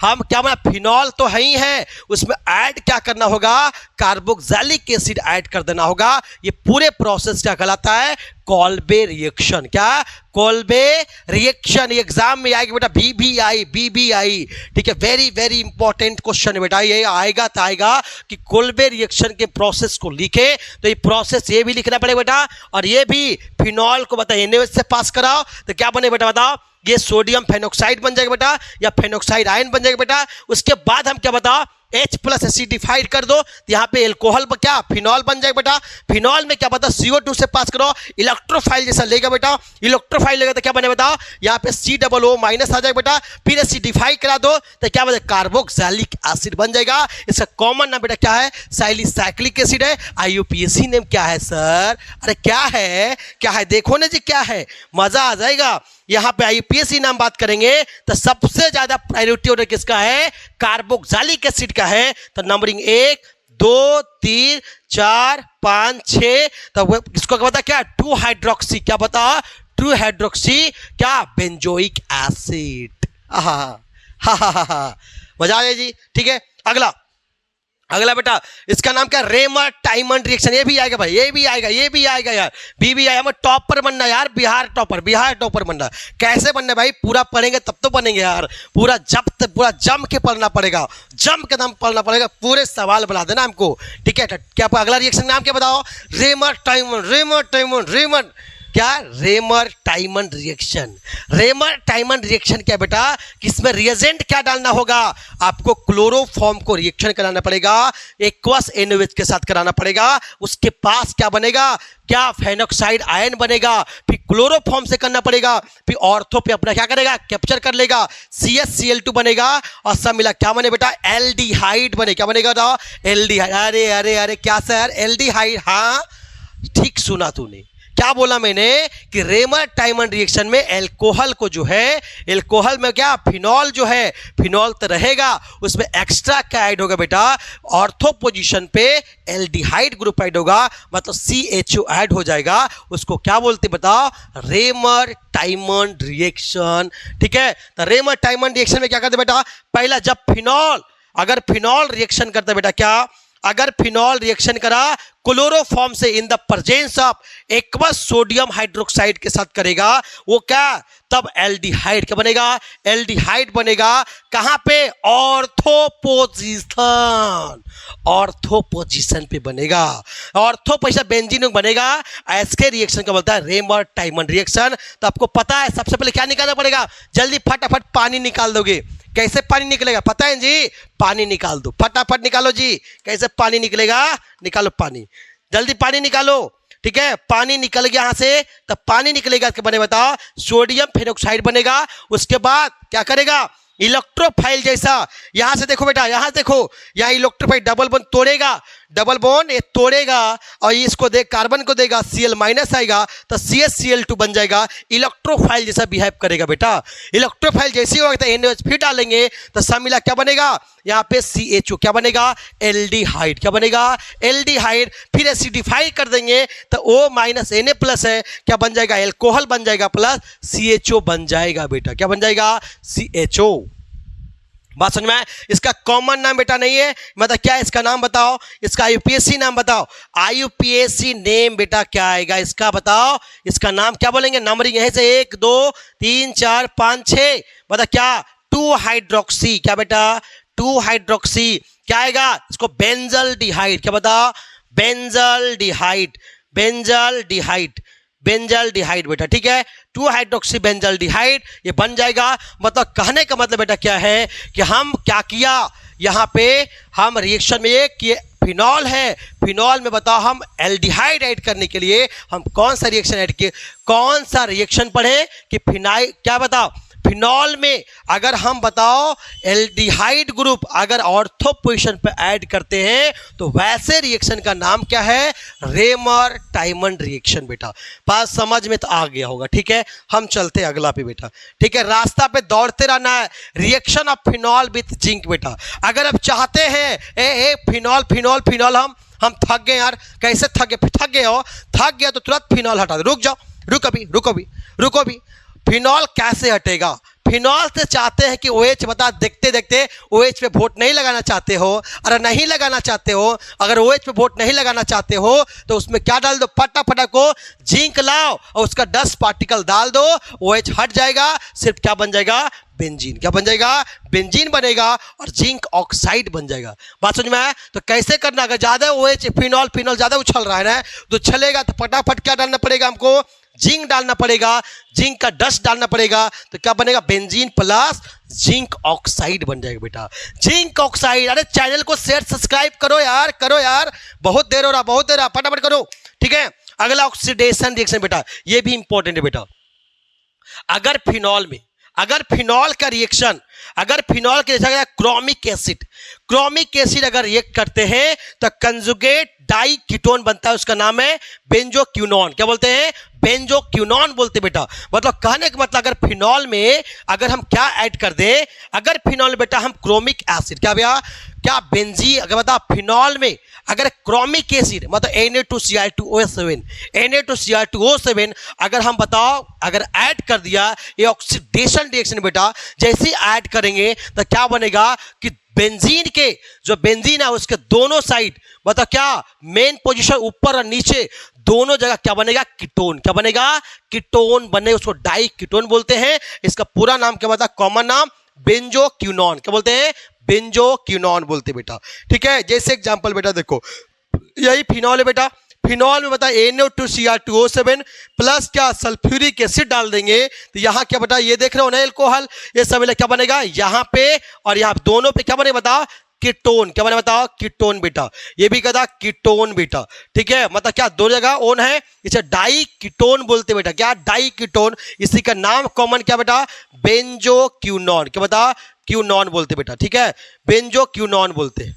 हम क्या बना, फिनॉल तो है ही है, उसमें ऐड क्या करना होगा, कार्बोक्सिलिक एसिड ऐड कर देना होगा। ये पूरे प्रोसेस क्या कहलाता है, कॉल्बे रिएक्शन। क्या, कॉल्बे रिएक्शन। एग्जाम में आएगा बेटा बीबीआई, ठीक है, वेरी वेरी इंपॉर्टेंट क्वेश्चन है बेटा, ये आएगा तो आएगा कि कॉल्बे रिएक्शन के प्रोसेस को लिखे, तो ये प्रोसेस ये भी लिखना पड़ेगा बेटा, और ये भी फिनॉल को बताइए NaOH से पास कराओ तो क्या बने बेटा, बताओ, ये सोडियम फेनोक्साइड बन जाएगा बेटा, या फेनोक्साइड आयन बन जाएगा बेटा। उसके बाद हम क्या बताओ, H+ एसिडिफाइड कर दो तो यहाँ पे एल्कोहल क्या, फिनॉल बन जाएगा बेटा। फिनॉल में क्या बता, CO2 से पास करो, इलेक्ट्रोफाइल जैसा लेगा बेटा, इलेक्ट्रोफाइल लेगा तो क्या बने बताओ, यहाँ पे COO- आ जाएगा बेटा, फिर एसिडिफाइड करा दो तो क्या बने, कार्बोक्सिलिक एसिड बन जाएगा। इसका कॉमन नाम बेटा क्या है, सैलिसाइक्लिक एसिड है। IUPAC नेम क्या है सर, अरे क्या है देखो ना जी, क्या है, मजा आ जाएगा। यहां पे IUPAC नाम बात करेंगे तो सबसे ज्यादा प्रायोरिटी ऑर्डर किसका है, कार्बोक्सिलिक एसिड का है। तो नंबरिंग 1 2 3 4 5 6, तो इसको क्या बता, क्या 2 हाइड्रोक्सी, क्या बता, 2 हाइड्रोक्सी क्या, बेंजोइक एसिड। हा मजा आ गया जी, ठीक है। अगला बेटा, इसका नाम क्या, रेमर टाइमंड रिएक्शन। ये भी आएगा भाई, ये भी आएगा यार, BBI हमें टॉपर बनना यार, बिहार टॉपर बनना। कैसे बनना भाई, पूरा पढ़ेंगे तब तो बनेंगे यार, पूरा जम के पढ़ना पड़ेगा, जम के दम पढ़ना पड़ेगा, पूरे सवाल बना देना हमको, ठीक है। क्या अगला रिएक्शन नाम क्या बताओ, रेमर टाइमंड क्या, रेमर टाइमंड रिएक्शन। रेमर टाइमंड रिएक्शन क्या बेटा, किसमें रिएजेंट क्या डालना होगा, आपको क्लोरोफॉर्म को रिएक्शन कराना पड़ेगा, एक्वस NaOH के साथ कराना पड़ेगा। उसके पास क्या बनेगा, क्या फेनोक्साइड आयन बनेगा, फिर क्लोरोफॉर्म से करना पड़ेगा, फिर ऑर्थो पे अपना क्या करेगा, कैप्चर कर लेगा, CaCl2 बनेगा, और सब मिला क्या बने बेटा, एल्डिहाइड बने। क्या बनेगा बताओ, एल्डिहाइड। अरे क्या सर, एल्डिहाइड, हाँ ठीक सुना तूने, क्या बोला मैंने कि रेमर टाइमंड रिएक्शन में एल्कोहल को जो है, एल्कोहल में क्या, फिनॉल जो है, फिनॉल तो रहेगा, उसमें एक्स्ट्रा क्या ऐड होगा बेटा, ऑर्थो पोजीशन पे एल्डिहाइड ग्रुप ऐड होगा, मतलब CHO ऐड हो जाएगा। उसको क्या बोलते बताओ, रेमर टाइमंड रिएक्शन, ठीक है। तो रेमर टाइमंड रिएक्शन में क्या करते बेटा, पहला जब फिनॉल, अगर फिनॉल रिएक्शन करता बेटा, क्या, अगर फिनॉल रिएक्शन करा क्लोरोफॉर्म से इन the presence of aqueous sodium hydroxide के साथ करेगा, वो क्या, तब एल्डिहाइड क्या बनेगा, एल्डिहाइड बनेगा। कहां पे, ऑर्थो पोजीशन पे बनेगा, ऑर्थो पोजीशन बेंजीन बनेगा। ऐसे रिएक्शन का बोलता है रेमर टाइमंड रिएक्शन। तो आपको पता है सबसे पहले क्या निकालना पड़ेगा, जल्दी फटाफट पानी निकाल दोगे। कैसे पानी निकलेगा पता है जी, पानी निकाल दो, फटाफट निकालो जी। कैसे पानी निकलेगा, निकालो पानी, जल्दी पानी निकालो, ठीक है। पानी निकल गया यहां से, तब पानी निकलेगा इसके बने बताओ, सोडियम फेनोक्साइड बनेगा। उसके बाद क्या करेगा, इलेक्ट्रोफाइल जैसा, यहां से देखो बेटा, यहां देखो, यहां इलेक्ट्रोफाइल डबल बॉन्ड तोड़ेगा, डबल बॉन्ड ये तोड़ेगा, और इसको दे कार्बन को देगा, Cl- आएगा तो CaCl2 बन जाएगा, इलेक्ट्रोफाइल जैसा बिहेव करेगा बेटा। इलेक्ट्रोफाइल जैसे ही होगा तो NaOH फिर डालेंगे तो सब मिला क्या बनेगा, यहाँ पे CHO क्या बनेगा, एल्डिहाइड। क्या बनेगा, एल्डिहाइड। फिर एसिडिफाई कर देंगे तो O- Na+ है, क्या बन जाएगा, एल्कोहल बन जाएगा, प्लस CHO बन जाएगा बेटा। क्या बन जाएगा, CHO। बात समझ में आया? इसका कॉमन नाम बेटा नहीं है, मतलब क्या है इसका नाम बताओ, इसका IUPAC नाम बताओ। IUPAC नेम बेटा क्या आएगा इसका बताओ, इसका नाम क्या बोलेंगे, नंबरिंग यहीं से 1 2 3 4 5 6, बता क्या, 2 हाइड्रोक्सी। क्या बेटा, 2 हाइड्रोक्सी क्या आएगा, इसको बेंजल्डिहाइड। क्या बताओ, बेंजल्डिहाइड, बेंजल्डिहाइड, बेंजल्डिहाइड बेटा, ठीक है। 2 हाइड्रोक्सी बेंजल्डिहाइड ये बन जाएगा। मतलब कहने का मतलब बेटा क्या है कि हम क्या किया, यहाँ पे हम रिएक्शन में एक किए, फिनॉल है, फिनॉल में बताओ हम एल्डिहाइड ऐड करने के लिए हम कौन सा रिएक्शन ऐड किए, कौन सा रिएक्शन पढ़े कि फिनाइल, क्या बताओ, फिनॉल में अगर हम बताओ एल्डिहाइड ग्रुप अगर ऑर्थो पोजीशन पे ऐड करते हैं तो वैसे रिएक्शन का नाम क्या है, रेमर टाइमंड रिएक्शन बेटा। बात समझ में तो आ गया होगा, ठीक है। हम चलते अगला पे बेटा, ठीक है। रास्ता पे दौड़ते रहना है, reaction of phenol with zinc बेटा। अगर आप चाहते हैं फिनॉल फिनॉल फिनॉल, हम थक गए यार, कैसे थक गए हो, थक गया तो तुरंत फिनॉल हटा दो, रुक जाओ, रुको भी फिनॉल कैसे हटेगा, फिनॉल से चाहते हैं कि OH, बता देखते देखते OH पे वोट नहीं लगाना चाहते हो, अरे नहीं लगाना चाहते हो, अगर OH पे वोट नहीं लगाना चाहते हो तो उसमें क्या डाल दो, फटाफट को जिंक लाओ और उसका 10 पार्टिकल डाल दो, OH हट जाएगा, सिर्फ क्या बन जाएगा, बेंजीन। क्या बन जाएगा, बेंजीन बनेगा और जिंक ऑक्साइड बन जाएगा। बात समझ में आया? तो कैसे करना, अगर ज्यादा OH फिनॉल ज्यादा उछल रहा है ना, तो चलेगा तो फटाफट क्या डालना पड़ेगा हमको, जिंक डालना पड़ेगा, जिंक का डस्ट डालना पड़ेगा, तो क्या बनेगा, बेंजीन प्लस जिंक ऑक्साइड बन जाएगा बेटा, जिंक ऑक्साइड। अरे चैनल को शेयर सब्सक्राइब करो यार, करो यार, बहुत देर हो रहा, बहुत देर रहा, फटाफट करो, ठीक है। अगला ऑक्सीडेशन रिएक्शन बेटा, ये भी इंपॉर्टेंट है बेटा। अगर फिनॉल का रिएक्शन, क्रोमिक एसिड अगर रिएक्ट करते हैं तो कंजुगेट डाई कीटोन बनता है, उसका नाम है बेंजोक्विनोन। क्या बोलते हैं, बेंजोक्विनोन बोलते बेटा। मतलब कहने का मतलब अगर फिनॉल में अगर हम क्या ऐड कर दें, अगर फिनॉल बेटा हम क्रोमिक एसिड, क्या भैया, क्या बेंजी, अगर बता फिनॉल में अगर क्रोमिक एसिड मतलब Na2Cl2O7 अगर हम बताओ अगर ऐड कर दिया, ये ऑक्सीडेशन रिएक्शन बेटा, जैसे ही ऐड करेंगे तो क्या बनेगा कि बेंजीन के जो बेंजीन है उसके दोनों साइड मतलब क्या, मेन पोजीशन ऊपर और नीचे दोनों जगह क्या बनेगा, कीटोन। क्या बनेगा, कीटोन बने, उसको डाई कीटोन बोलते हैं। इसका पूरा नाम क्या बता, कॉमन नाम बेंजोक्विनोन। क्या बोलते हैं, बेंजोक्विनोन बोलते बेटा, ठीक है। जैसे एग्जांपल बेटा देखो, यही फिनॉल है बेटा, फिनॉल में बता Na2Cl2O7 प्लस क्या सल्फ्यूरिक एसिड डाल देंगे, तो यहाँ क्या बेटा, ये देख रहे हो ना एल्कोहल, ये सब क्या बनेगा, यहाँ पे और यहाँ दोनों पे क्या बनेगा बता, कीटोन। क्या बने बताओ, कीटोन बेटा, ये भी कहता कीटोन बेटा, ठीक है। मतलब क्या दो जगह ओन है, इसे डाई कीटोन बोलते बेटा, क्या डाई कीटोन, इसी का नाम कॉमन क्या बेटा, बेंजोक्विनोन। क्या बता, क्यूनॉन बोलते बेटा, ठीक है, बेंजोक्विनोन बोलते,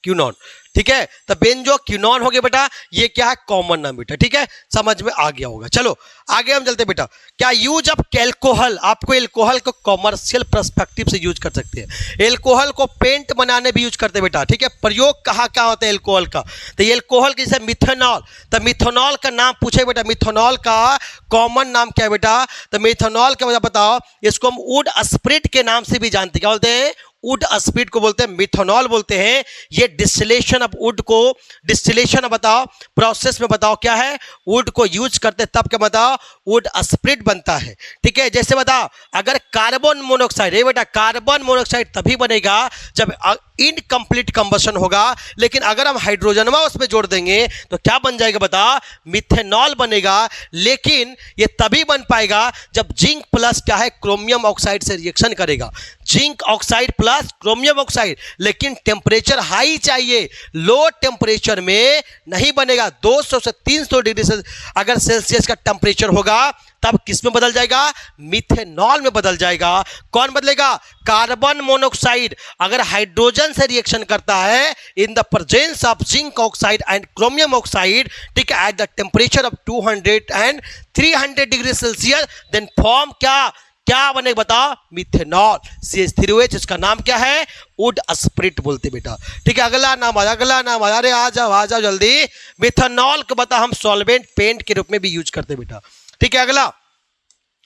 क्यूनॉन, ठीक है। तो बेंजोक्विनोन हो गया बेटा, ये क्या है, कॉमन नाम बेटा, ठीक है, समझ में आ गया होगा। चलो आगे हम चलते बेटा। क्या यूज ऑफ एल्कोहल, आपको एल्कोहल को कॉमर्शियल पर्सपेक्टिव से यूज कर सकते हैं, एल्कोहल को पेंट बनाने भी यूज करते हैं बेटा, ठीक है। प्रयोग कहाँ क्या होता है एल्कोहल का, तो एल्कोहल की जैसे मिथेनॉल, तो मिथेनॉल का नाम पूछे बेटा, मिथेनॉल का कॉमन नाम क्या है बेटा, तो मिथेनॉल क्या वजह बताओ, इसको हम वुड स्प्रिट के नाम से भी जानते हैं, क्या बोलते हैं, वुड स्प्रिट को बोलते हैं, मिथेनॉल बोलते हैं। ये डिस्टिलेशन ऑफ वुड को, डिस्टिलेशन बताओ प्रोसेस में बताओ क्या है, वुड को यूज करते तब क्या बताओ, वुड स्प्रिट बनता है, ठीक है। जैसे बताओ अगर कार्बन मोनोऑक्साइड, ये बेटा कार्बन मोनोऑक्साइड तभी बनेगा जब इनकम्प्लीट कंबशन होगा, लेकिन अगर हम हाइड्रोजनमा उसमें जोड़ देंगे तो क्या बन जाएगा बता, मिथेनॉल बनेगा। लेकिन ये तभी बन पाएगा जब जिंक प्लस क्या है, क्रोमियम ऑक्साइड से रिएक्शन करेगा, zinc oxide plus chromium oxide, लेकिन टेम्परेचर हाई चाहिए, लो टेम्परेचर में नहीं बनेगा। 200 से 300 डिग्री से अगर सेल्सियस का टेम्परेचर होगा तब किस में बदल जाएगा, मिथेनॉल में बदल जाएगा। कौन बदलेगा, कार्बन मोनोऑक्साइड अगर हाइड्रोजन से रिएक्शन करता है in the presence of zinc oxide and chromium oxide, ठीक है, at the temperature of 200 and 300 degree Celsius, then form क्या बने बताओ, मिथेनॉल, CH3OH, इसका नाम क्या है, वुड स्प्रिट बोलते बेटा, ठीक है। अगला नाम आया, अरे आ जाओ जल्दी। मिथेनॉल को बता हम सॉल्वेंट पेंट के रूप में भी यूज करते बेटा, ठीक है। अगला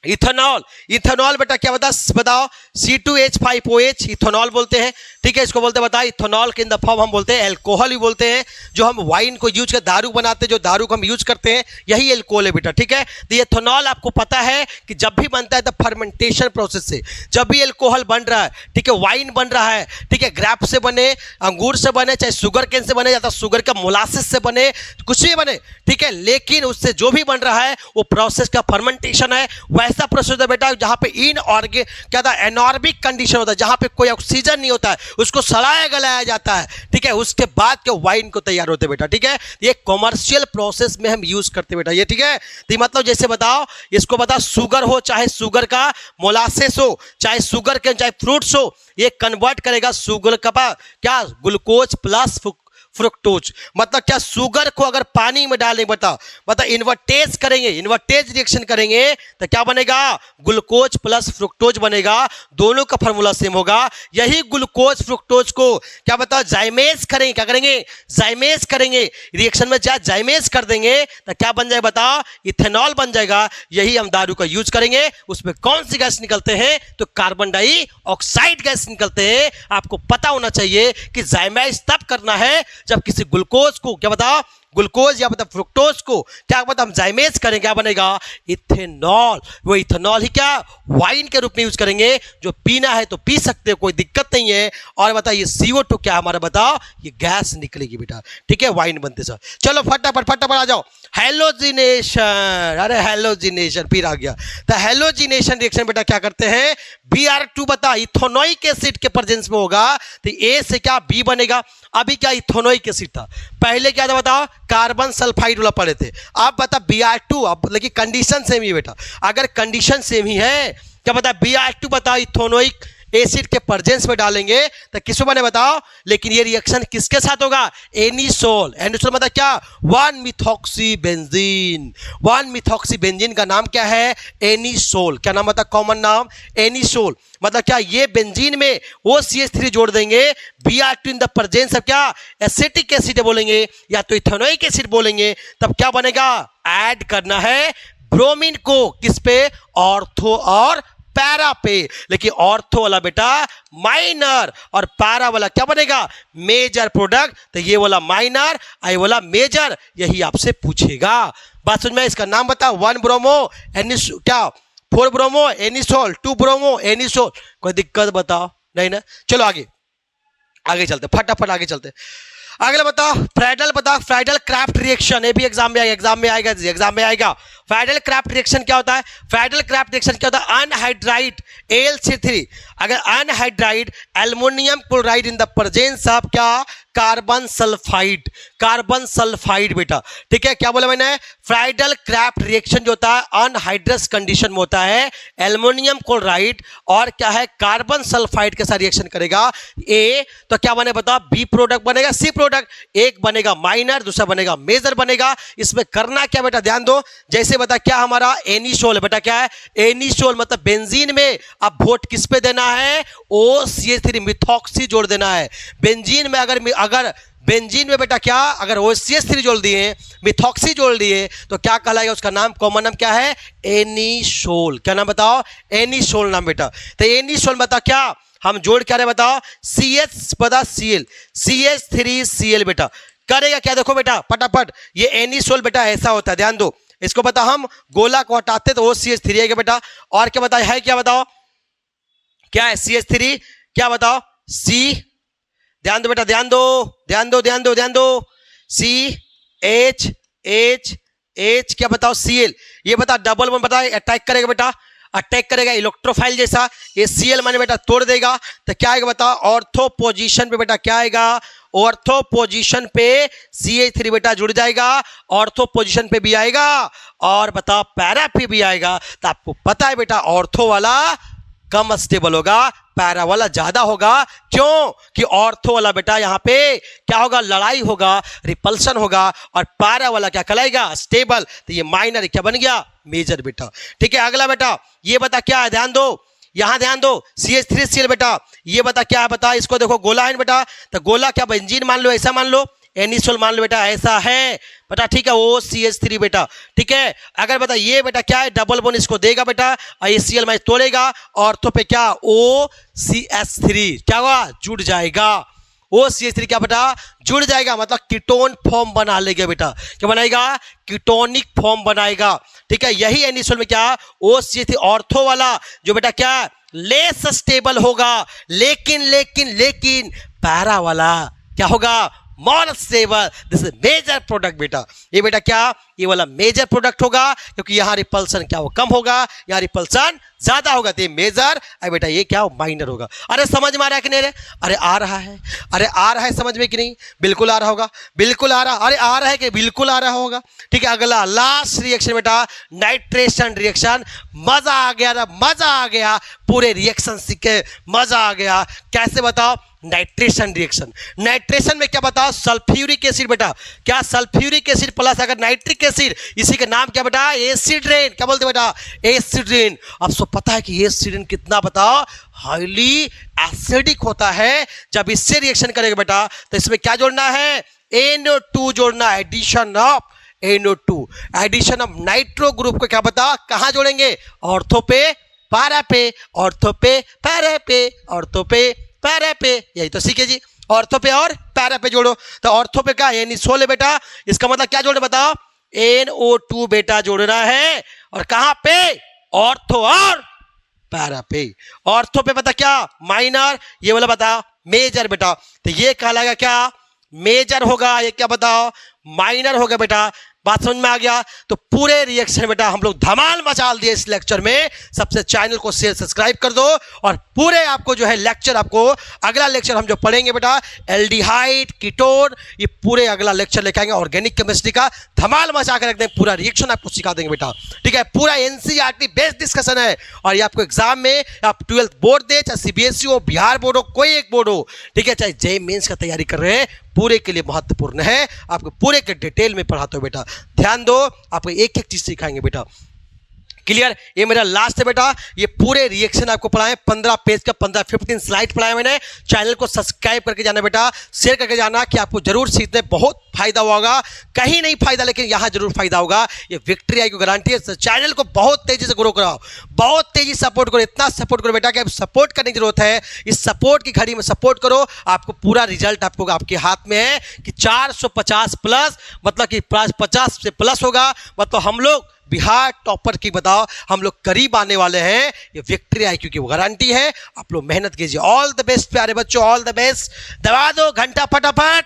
इथेनॉल बेटा क्या बताओ, C2H5OH इथेनॉल बोलते हैं, ठीक है। इसको बोलते बता इथेनॉल के इन द फॉर्म हम बोलते हैं एल्कोहल भी बोलते हैं, जो हम वाइन को यूज कर दारू बनाते हैं, जो दारू को हम यूज करते हैं यही एल्कोहल है बेटा, ठीक है। तो इथेनॉल आपको पता है कि जब भी बनता है तो फर्मेंटेशन प्रोसेस से, जब भी एल्कोहल बन रहा है, ठीक है, वाइन बन रहा है, ठीक है, ग्रेप से बने, अंगूर से बने, चाहे शुगर केन से बने, या तो शुगर का मोलासिस से बने, कुछ भी बने, ठीक है, लेकिन उससे जो भी बन रहा है वो प्रोसेस का फर्मेंटेशन है। ऐसा प्रोसेस है बेटा जहां पे क्या था, एनॉर्बिक कंडीशन होता है, जहां पे कोई ऑक्सीजन नहीं होता है, उसको सड़ाया गलाया जाता है, ठीक है, उसके बाद के वाइन को तैयार होते बेटा, ठीक है। ये कॉमर्शियल प्रोसेस में हम यूज करते बेटा, ये ठीक है। तो मतलब जैसे बताओ, इसको बता शुगर हो, चाहे शुगर का मोलासेस हो, चाहे शुगर के चाहे फ्रूट्स हो, ये कन्वर्ट करेगा शुगर का क्या, ग्लूकोज प्लस फ्रुक्टोज। मतलब क्या, शुगर को अगर पानी में डालें बता, मतलब इन्वर्टेज करेंगे, इन्वर्टेज रिएक्शन करेंगे तो क्या बनेगा, ग्लूकोज प्लस फ्रुक्टोज बनेगा। दोनों का फार्मूला सेम होगा। यही ग्लूकोज फ्रुक्टोज को क्या बताओ जाइमेज करेंगे, क्या करेंगे, जाइमेज करेंगे। रिएक्शन में क्या जाइमेज कर देंगे तो क्या बन जाएगा बताओ, इथेनॉल बन जाएगा। यही हम दारू का यूज करेंगे। उसमें कौन सी गैस निकलते हैं, तो कार्बन डाइऑक्साइड गैस निकलते हैं। आपको पता होना चाहिए कि जाइमेज तब करना है जब किसी ग्लूकोज को क्या बताओ, ग्लूकोज या मतलब फ्रुक्टोज को क्या मतलब हम जाइमेज करेंगे, क्या बनेगा, इथेनॉल। वो इथेनॉल ही क्या वाइन के रूप में यूज करेंगे। जो पीना है तो पी सकते हो, कोई दिक्कत नहीं है। और बताइए CO2 क्या हमारा बताओ, ये गैस निकलेगी बेटा, ठीक है, वाइन बनते सर। चलो फटाफट फटाफट आ जाओ। हेलोजिनेशन, अरे हेलोजिनेशन फिर आ गया। तो हेलोजिनेशन रिएक्शन बेटा क्या करते हैं, Br2 बता इथेनोइक एसिड के प्रेजेंस में होगा तो A से क्या B बनेगा। अभी क्या इथेनोइक एसिड था, पहले क्या था बताओ, कार्बन सल्फाइड वाला पढ़े थे। आप बता Br2, अब लेकिन कंडीशन सेम ही बेटा, अगर कंडीशन सेम ही है क्या बता, Br2 बताओ इथेनोइक एसिड के प्रेजेंस में डालेंगे तो किसको बने बताओ। लेकिन ये रिएक्शन किसके साथ होगा, एनिसोल। एनिसोल मतलब क्या, 1-मिथॉक्सीबेंजीन। 1-मिथॉक्सीबेंजीन का नाम क्या है, एनिसोल। क्या नाम बता, कॉमन नाम एनिसोल। मतलब क्या, ये बेंजीन में OCH3 जोड़ देंगे, Br2 in the presence of क्या, एसिटिक एसिड बोलेंगे या तो इथेनोइक एसिड बोलेंगे। तब क्या बनेगा, ऐड करना है ब्रोमीन को किस पे, ऑर्थो और पैरा पे। लेकिन ऑर्थो वाला बेटा माइनर और पैरा वाला क्या बनेगा, मेजर प्रोडक्ट। तो ये वाला माइनर, ये वाला मेजर, यही आपसे पूछेगा। बात समझ में, इसका नाम बताओ, 1 ब्रोमो एनिस क्या, 4 ब्रोमो एनिसोल, 2 ब्रोमो एनिसोल। कोई दिक्कत बताओ, नहीं ना। चलो आगे आगे चलते, फटाफट आगे चलते। अगला बताओ, फ्राइडल बताओ, फ्राइडल क्राफ्ट रिएक्शन। ये भी एग्जाम में आएगा, एग्जाम में आएगा। फ्राइडल क्राफ्ट रिएक्शन क्या होता है, फ्राइडल क्राफ्ट रिएक्शन क्या होता है, अनहाइड्राइड AlCl3 अगर anhydride aluminium chloride in the presence of क्या, कार्बन सल्फाइड, कार्बन सल्फाइड बेटा, ठीक है। क्या बोला मैंने, फ्राइडल क्राफ्ट रिएक्शन जो होता है अनहाइड्रस कंडीशन में होता है, एल्युमिनियम क्लोराइड और क्या है, कार्बन सल्फाइड के साथ रिएक्शन करेगा। ए तो क्या बने बताओ, B प्रोडक्ट बनेगा, C प्रोडक्ट, एक बनेगा माइनर, दूसरा बनेगा मेजर बनेगा। इसमें करना क्या बेटा, ध्यान दो। जैसे बता क्या हमारा एनिसोल है बेटा, क्या है एनिसोल, मतलब बेंजीन में अब वोट किस पे देना है, OCH3 मिथॉक्सी जोड़ देना है। बेंजीन में अगर बेंजीन में बेटा क्या, अगर OCH3 जोड़ दिए, मिथॉक्सी जोड़ दिए तो क्या कहलाएगा, उसका नाम कॉमन नाम क्या है, एनिसोल। क्या नाम बताओ, एनिसोल नाम बेटा। तो एनिसोल बता क्या हम जोड़ क्या रहे बताओ, CH बता Cl, CH3Cl बेटा करेगा क्या, देखो बेटा फटाफट। ये एनिसोल बेटा ऐसा होता है, ध्यान दो। इसको बता हम गोला को हटाते तो OCH3 है बेटा। और क्या बताया है, क्या बताओ, क्या है CH3, क्या बताओ C, ध्यान दो बेटा, ध्यान दो ध्यान दो ध्यान दो ध्यान दो, CH क्या बताओ Cl। ये बता डबल बॉन्ड बता अटैक करेगा बेटा, अटैक करेगा इलेक्ट्रोफाइल जैसा। ये Cl माने बेटा तोड़ देगा तो क्या आएगा बताओ, ऑर्थो पोजीशन पे बेटा क्या आएगा, ऑर्थो पोजीशन पे CH3 बेटा जुड़ जाएगा, ऑर्थो पोजीशन पे भी आएगा और बताओ पैरा पे भी आएगा। तो आपको पता है बेटा ऑर्थो वाला कम स्टेबल होगा, पैरा वाला ज्यादा होगा। क्यों कि ऑर्थो वाला बेटा यहाँ पे क्या होगा, लड़ाई होगा, रिपल्सन होगा, और पैरा वाला क्या कहलाएगा, स्टेबल। तो ये माइनर क्या बन गया, मेजर बेटा, ठीक है। अगला बेटा ये बता क्या है, ध्यान दो, यहां ध्यान दो, CH3Cl बेटा ये बता क्या है, बता इसको देखो गोला है बेटा। तो गोला क्या बेंजीन मान लो, ऐसा मान लो, एनिसोल मान लो बेटा ऐसा है बेटा, ठीक है। OCH3 बेटा, ठीक है। अगर बता ये बेटा क्या है, डबल बॉन्ड इसको देगा बेटा और ये Cl माइनस तोड़ेगा, ऑर्थो पे क्या OCH3 क्या हुआ, जुड़ जाएगा। OCH3 क्या बेटा जुड़ जाएगा, मतलब कीटोन फॉर्म बना लेगा बेटा। क्या बनाएगा, कीटोनिक फॉर्म बनाएगा, ठीक है। यही एनिसोल में क्या OCH3 ऑर्थो वाला जो बेटा क्या लेस स्टेबल होगा, लेकिन पैरा वाला क्या होगा, more stable. This is major product बेटा। ये बेटा क्या ये वाला मेजर प्रोडक्ट होगा, क्योंकि यहाँ रिपल्सन क्या हो, कम होगा, यहाँ रिपल्सन ज्यादा होगा, तो ये मेजर, अरे बेटा ये क्या हो, माइनर होगा। अरे समझ में आ रहा है कि नहीं रे? अरे आ रहा है, अरे आ रहा है समझ में कि नहीं? बिल्कुल आ रहा होगा, बिल्कुल आ रहा, अरे आ रहा है कि बिल्कुल आ रहा होगा। ठीक है, अगला लास्ट रिएक्शन बेटा नाइट्रेशन रिएक्शन। मजा आ गया ना, मजा आ गया, पूरे रिएक्शन सीख के मजा आ गया। कैसे बताओ? नाइट्रेशन रिएक्शन, नाइट्रेशन में क्या बताओ, सल्फ्यूरिक एसिड बेटा, क्या सल्फ्यूरिक एसिड प्लस अगर नाइट्रिक एसिड, इसी का नाम क्या बेटा, एसिड रेन। क्या बोलते बेटा? Acid rain. अब सब पता है कि एसिड रेन कितना बताओ, हाईली एसिडिक होता है। जब इससे रिएक्शन करेगा बेटा तो इसमें क्या जोड़ना है, NO2 जोड़ना है, addition of NO2, addition of nitro group को क्या बता, कहां जोड़ेंगे, ऑर्थो पे पैरा पे, ऑर्थो पे पैरा पे, ऑर्थो पे पैरा पे, यही तो सीखे जी, ऑर्थो पे और पैरा पे जोड़ो। तो ऑर्थो पे का NO ले बेटा, इसका मतलब क्या जोड़े बताओ, NO2 बेटा जोड़ना है, और कहां पे, ऑर्थो और पैरा पे। ऑर्थो पे बता क्या, माइनर, ये वाला बता मेजर बेटा, तो ये कहलाएगा क्या, मेजर होगा, ये क्या बताओ, माइनर होगा बेटा। बात समझ में आ गया? तो पूरे रिएक्शन बेटा हम लोग धमाल मचाल दिए इस लेक्चर में। सबसे चैनल को शेयर सब्सक्राइब कर दो, और पूरे आपको जो है लेक्चर, आपको अगला लेक्चर हम जो पढ़ेंगे बेटा एल्डिहाइड, कीटोन, ये पूरे अगला लेक्चर लेके आएंगे ऑर्गेनिक केमिस्ट्री का, धमाल मचा कर रख देंगे, पूरा रिएक्शन आपको सिखा देंगे बेटा। ठीक है, पूरा NCERT बेस्ड डिस्कशन है, और ये आपको एग्जाम में आप 12th बोर्ड दे, चाहे CBSE हो, बिहार बोर्ड हो, कोई एक बोर्ड हो, ठीक है, चाहे JEE मेंस का तैयारी कर रहे हैं, पूरे के लिए महत्वपूर्ण है। आपको पूरे के डिटेल में पढ़ाते हो बेटा, ध्यान दो, आपको एक एक चीज सिखाएंगे बेटा। क्लियर? ये मेरा लास्ट है बेटा, ये पूरे रिएक्शन आपको पढ़ाए, 15 पेज का 15-15 स्लाइड पढ़ाए मैंने। चैनल को सब्सक्राइब करके जाना बेटा, शेयर करके जाना, कि आपको जरूर सीखने बहुत फायदा होगा। कहीं नहीं फायदा, लेकिन यहां जरूर फायदा होगा, ये विक्ट्री आई की गारंटी है। चैनल को बहुत तेजी से ग्रो कराओ, बहुत तेजी से सपोर्ट करो, इतना सपोर्ट करो बेटा कि अब सपोर्ट करने की जरूरत है। इस सपोर्ट की घड़ी में सपोर्ट करो, आपको पूरा रिजल्ट आपको आपके हाथ में है कि 450 प्लस, मतलब कि 50 से प्लस होगा, मतलब हम लोग बिहार टॉपर की बताओ, हम लोग करीब आने वाले हैं। ये विक्ट्री IQ की गारंटी है, आप लोग मेहनत कीजिए। ऑल द बेस्ट प्यारे बच्चों, ऑल द बेस्ट। दबा दो घंटा फटाफट।